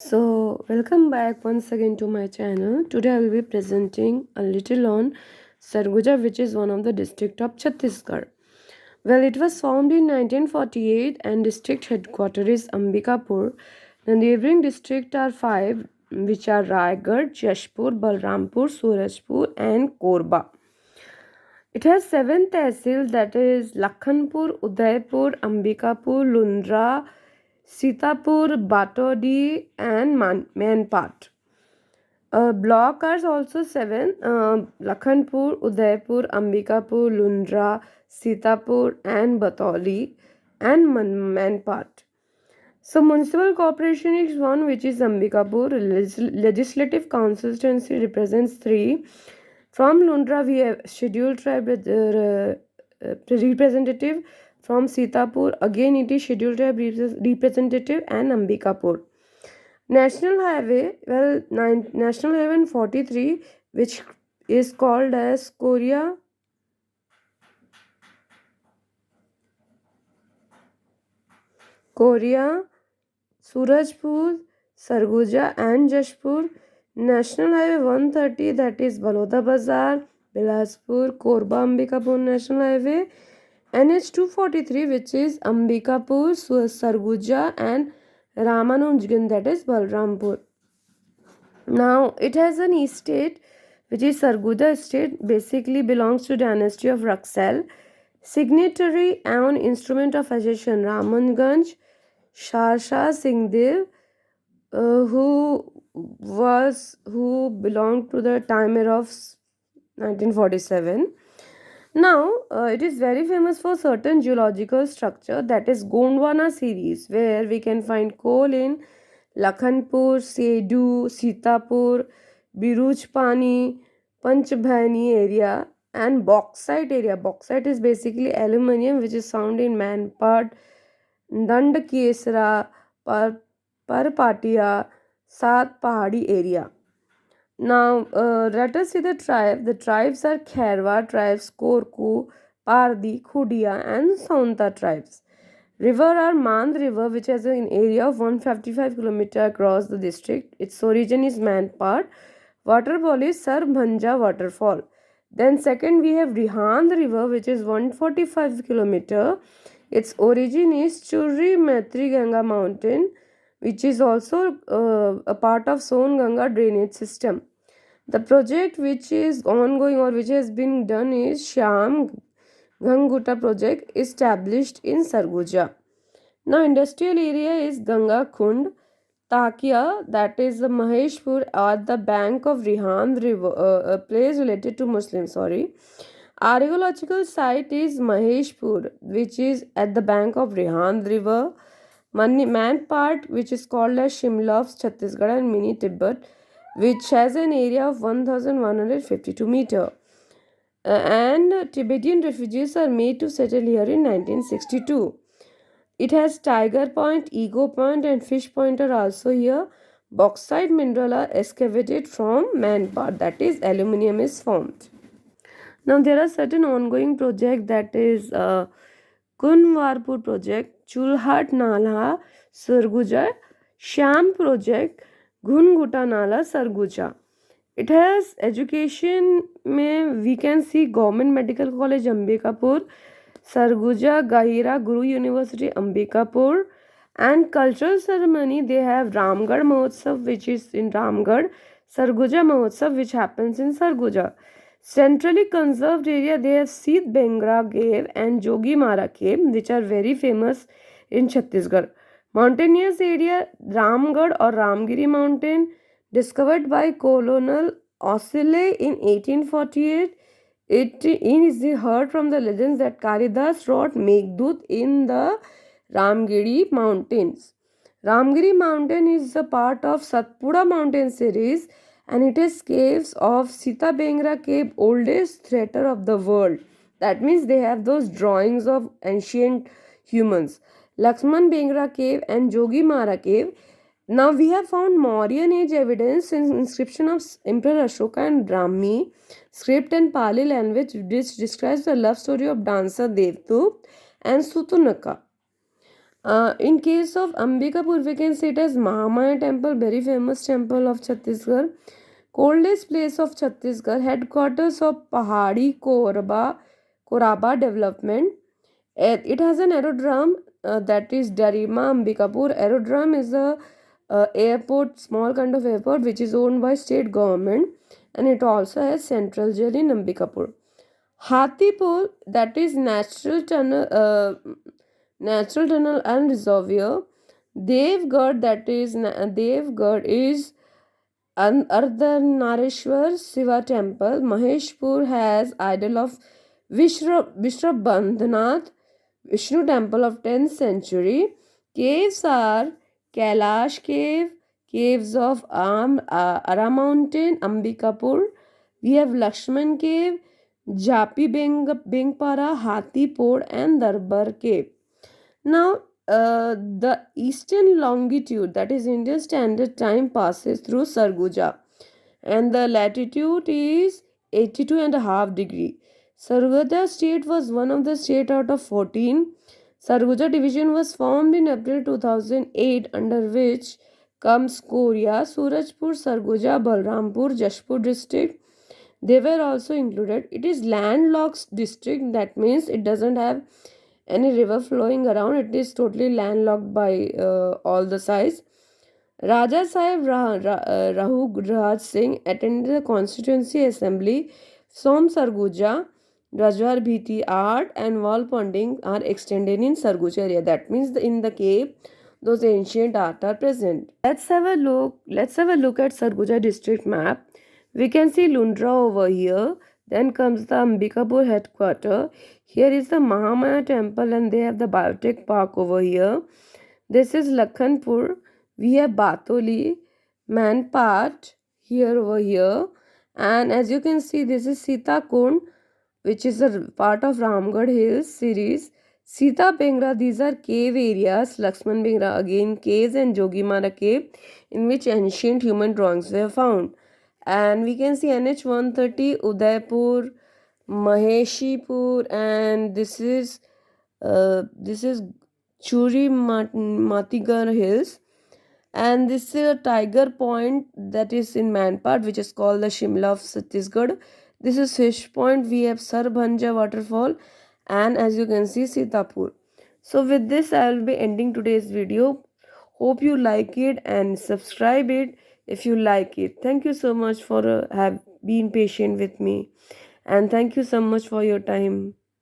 So, welcome back once again to my channel. Today I will be presenting a little on Sarguja, which is one of the district of Chhattisgarh. Well, it was formed in 1948 and district headquarters is Ambikapur. The neighboring districts are five, which are Raigad, Jashpur, Balrampur, Surajpur, and Korba. It has seven tehsils, that is Lakhanpur, Udaipur, Ambikapur, Lundra, Sitapur, Batodi, and Manpat. Block are also seven: Lakhanpur, Udaipur, Ambikapur, Lundra, Sitapur, and Batoli, and Manpat. So, municipal corporation is one, which is Ambikapur. Legislative constituency represents three. From Lundra, we have scheduled tribe representative. From Sitapur, again it is scheduled tribe representative, and Ambikapur. National Highway, National Highway 43, which is called as Korea, Surajpur, Sarguja, and Jashpur. National Highway 130, that is Baloda Bazar, Bilaspur, Korba, Ambikapur National Highway. NH 243, which is Ambikapur, Sarguja, and Ramanujganj, that is Balrampur. Now it has an estate, which is Sarguja estate, basically belongs to dynasty of Raksal. Signatory on instrument of accession Ramanganj, Shah Singh who belonged to the time era of 1947. Now it is very famous for certain geological structure, that is Gondwana series, where we can find coal in Lakhanpur, Sedu, Sitapur, Birujpani, Panchbhani area, and bauxite area. Bauxite is basically aluminium, which is found in Manpad, Dandakesra, Parpatia, Sat Pahadi area. Now, let us see the tribe. The tribes are Kherwa tribes, Korku, Pardi, Khudia, and Saunta tribes. River are Mand River, which has an area of 155 km across the district. Its origin is Manpad. Waterfall is Sarbhanja waterfall. Then second we have Rihand River, which is 145 km. Its origin is Churri Maitri Ganga mountain, which is also a part of Son Ganga drainage system. The project which is ongoing or which has been done is Shyam Ganguta project, established in Sarguja. Now industrial area is Ganga Khund, Takia, that is the Maheshpur at the bank of Rihand river, a place related to Muslim, sorry. Archaeological site is Maheshpur, which is at the bank of Rihand river. Manpad, which is called as Shimla of Chhattisgarh and Mini Tibet, which has an area of 1152 meter. And Tibetan refugees are made to settle here in 1962. It has Tiger Point, Ego Point, and Fish Point are also here. Bauxite mineral are excavated from Manpad, that is aluminium is formed. Now there are certain ongoing project, that is Kunwarpur project, Chulhat Nala, Sarguja, Sham project, Gunguta Nala, Sarguja. It has education, में we can see Government Medical College Ambikapur, Sarguja Gahira Guru University Ambikapur, and cultural ceremony they have Ramgarh Mahotsav, which is in Ramgarh, Sarguja Mahotsav, which happens in Sarguja. Centrally conserved area they have Seet Bengra Cave and Jogi Mara Cave, which are very famous in Chhattisgarh. Mountainous area Ramgarh or Ramgiri Mountain, discovered by Colonel Osile in 1848. It is heard from the legends that Karidas wrote Meghdut in the Ramgiri Mountains. Ramgiri Mountain is a part of Satpura Mountain series, and it is caves of Sita Bengra Cave, oldest theater of the world. That means they have those drawings of ancient humans. Lakshman Bengra Cave and Jogi Mara Cave. Now we have found Mauryan age evidence in inscription of Emperor Ashoka and Brahmi script and Pali language, which describes the love story of dancer Devdutt and Sutunaka. In case of Ambikapur, we can say it as Mahamaya temple, very famous temple of Chhattisgarh. Coldest place of Chhattisgarh, headquarters of Pahadi Koraba development. It has an aerodrome, that is Darima Ambikapur. Aerodrome is a airport, small kind of airport, which is owned by state government, and it also has central jail in Ambikapur. Hathipur, that is natural tunnel and reservoir. Devgarh, that is Devgarh is Ardhanarishwar Shiva temple. Maheshpur has idol of Vishrabandhanath, Vishnu temple of 10th century. Caves are Kailash cave, caves of Ara mountain, Ambikapur. We have Lakshman cave, Japi Bengpara, Hathipur and Darbar cave. Now, the eastern longitude, that is Indian Standard Time, passes through Sarguja, and the latitude is 82.5 degree. Sarguja state was one of the state out of 14. Sarguja division was formed in April 2008, under which comes Korea, Surajpur, Sarguja, Balrampur, Jashpur district. They were also included. It is landlocked district, that means it doesn't have any river flowing around. It is totally landlocked by all the sides. Raja Sahib Rahu Raj Singh attended the constituency assembly. Som Sarguja, Rajwar Bhiti art and wall painting are extended in Sarguja area. That means in the cave, those ancient art are present. Let's have a look. Let's have a look at Sarguja district map. We can see Lundra over here. Then comes the Ambikapur headquarter. Here is the Mahamaya temple, and they have the biotech park over here. This is Lakhanpur. We have Batoli, Manpat here over here. And as you can see, this is Sita Kund, which is a part of Ramgarh Hills series. Sita Bengra, these are cave areas. Lakshman Bengra, again caves, and Jogimara cave, in which ancient human drawings were found. And we can see NH 130, Udaipur, Maheshipur, and this is Churi Matigar Hills, and this is a tiger point that is in Manpat, which is called the Shimla of Chhattisgarh. This is Fish Point. We have Sarbhanja waterfall, and as you can see, Sitapur. So with this, I will be ending today's video. Hope you like it and subscribe it if you like it. Thank you so much for have been patient with me, and thank you so much for your time.